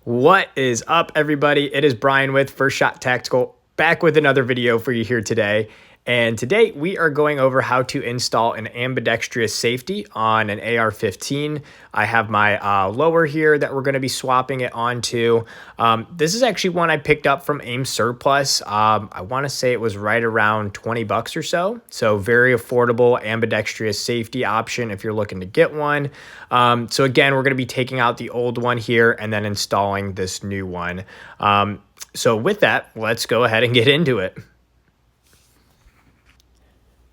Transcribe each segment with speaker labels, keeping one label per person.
Speaker 1: What is up, everybody? It is Brian with First Shot Tactical, back with another video for you here today. And today we are going over how to install an ambidextrous safety on an AR15. I have my lower here that we're going to be swapping it onto. This is actually one I picked up from AIMSurplus. I want to say it was right around 20 bucks or so. So very affordable ambidextrous safety option if you're looking to get one. So again, we're going to be taking out the old one here and then installing this new one. So with that, let's go ahead and get into it.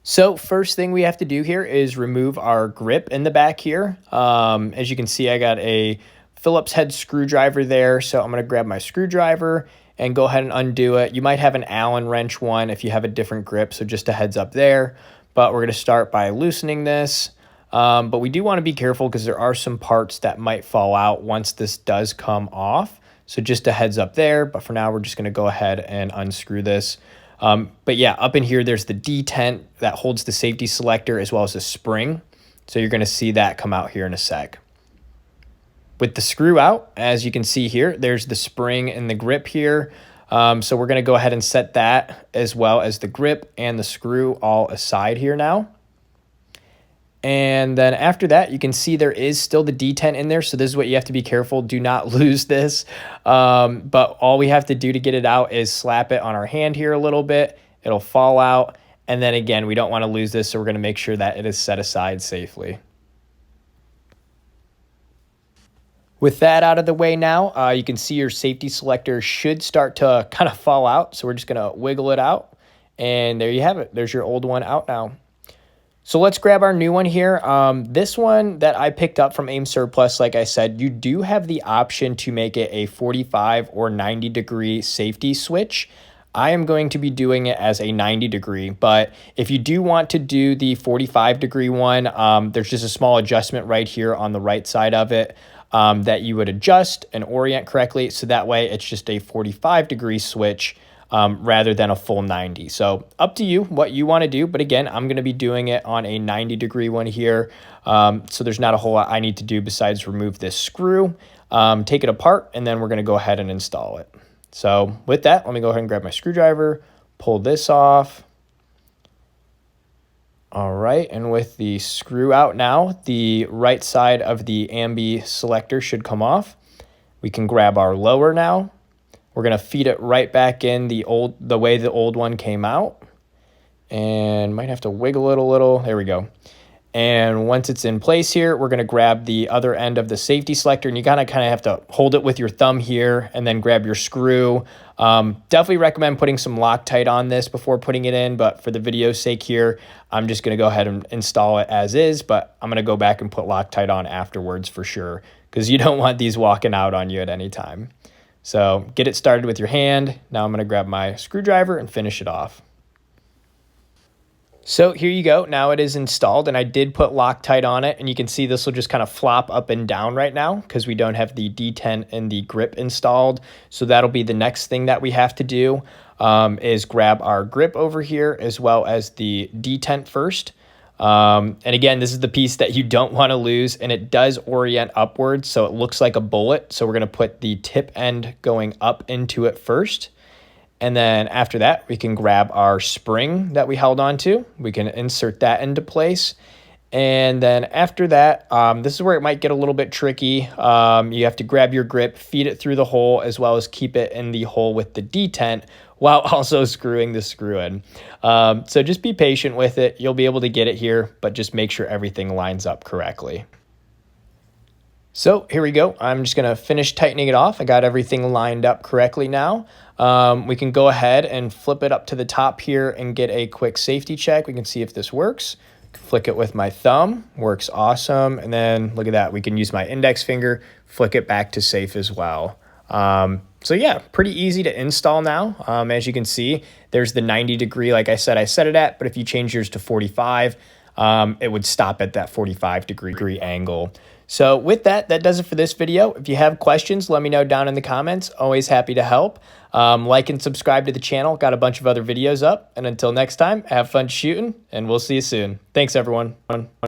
Speaker 1: So first thing we have to do here is remove our grip in the back here. As you can see, I got a Phillips head screwdriver there. So I'm going to grab my screwdriver and go ahead and undo it. You might have an Allen wrench one if you have a different grip. So just a heads up there. But we're going to start by loosening this. But we do want to be careful because there are some parts that might fall out once this does come off. So just a heads up there. But for now, we're just going to go ahead and unscrew this. But yeah, up in here, there's the detent that holds the safety selector as well as the spring. So you're going to see that come out here in a sec. With the screw out, as you can see here, there's the spring and the grip here. So we're going to go ahead and set that as well as the grip and the screw all aside here now. And then after that, you can see there is still the detent in there. So this is what you have to be careful. Do not lose this. But all we have to do to get it out is slap it on our hand here a little bit. It'll fall out. And then again, we don't want to lose this. So we're going to make sure that it is set aside safely. With that out of the way now, you can see your safety selector should start to kind of fall out. So we're just going to wiggle it out. And there you have it. There's your old one out now. So let's grab our new one here. This one that I picked up from AIMSurplus, like I said, you do have the option to make it a 45 or 90 degree safety switch. I am going to be doing it as a 90 degree, but if you do want to do the 45 degree one, there's just a small adjustment right here on the right side of it that you would adjust and orient correctly. So that way it's just a 45 degree switch rather than a full 90. So up to you what you want to do. But again, I'm going to be doing it on a 90 degree one here. So there's not a whole lot I need to do besides remove this screw, take it apart, and then we're going to go ahead and install it. So with that, let me go ahead and grab my screwdriver, pull this off. All right, and with the screw out now, the right side of the Ambi selector should come off. We can grab our lower now. We're going to feed it right back in the way the old one came out. And might have to wiggle it a little. There we go. And once it's in place here, we're going to grab the other end of the safety selector. And you kind of have to hold it with your thumb here and then grab your screw. Definitely recommend putting some Loctite on this before putting it in. But for the video's sake here, I'm just going to go ahead and install it as is. But I'm going to go back and put Loctite on afterwards for sure, because you don't want these walking out on you at any time. So get it started with your hand. Now I'm going to grab my screwdriver and finish it off. So here you go. Now it is installed, and I did put Loctite on it, and you can see this will just kind of flop up and down right now because we don't have the detent and the grip installed. So that'll be the next thing that we have to do is grab our grip over here as well as the detent first. And again, this is the piece that you don't want to lose, and it does orient upwards, so it looks like a bullet. So we're going to put the tip end going up into it first. And then after that, we can grab our spring that we held on to. We can insert that into place. And then after that, this is where it might get a little bit tricky. You have to grab your grip, feed it through the hole, as well as keep it in the hole with the detent while also screwing the screw in. So just be patient with it. You'll be able to get it here, but just make sure everything lines up correctly. So here we go. I'm just going to finish tightening it off. I got everything lined up correctly now. We can go ahead and flip it up to the top here and get a quick safety check. We can see if this works. Flick it with my thumb, works awesome. And then look at that, we can use my index finger, flick it back to safe as well. So yeah, pretty easy to install now. As you can see, there's the 90 degree, like I said, I set it at, but if you change yours to 45, it would stop at that 45 degree angle. So with that, that does it for this video. If you have questions, let me know down in the comments. Always happy to help. Like and subscribe to the channel. Got a bunch of other videos up. And until next time, have fun shooting, and we'll see you soon. Thanks, everyone.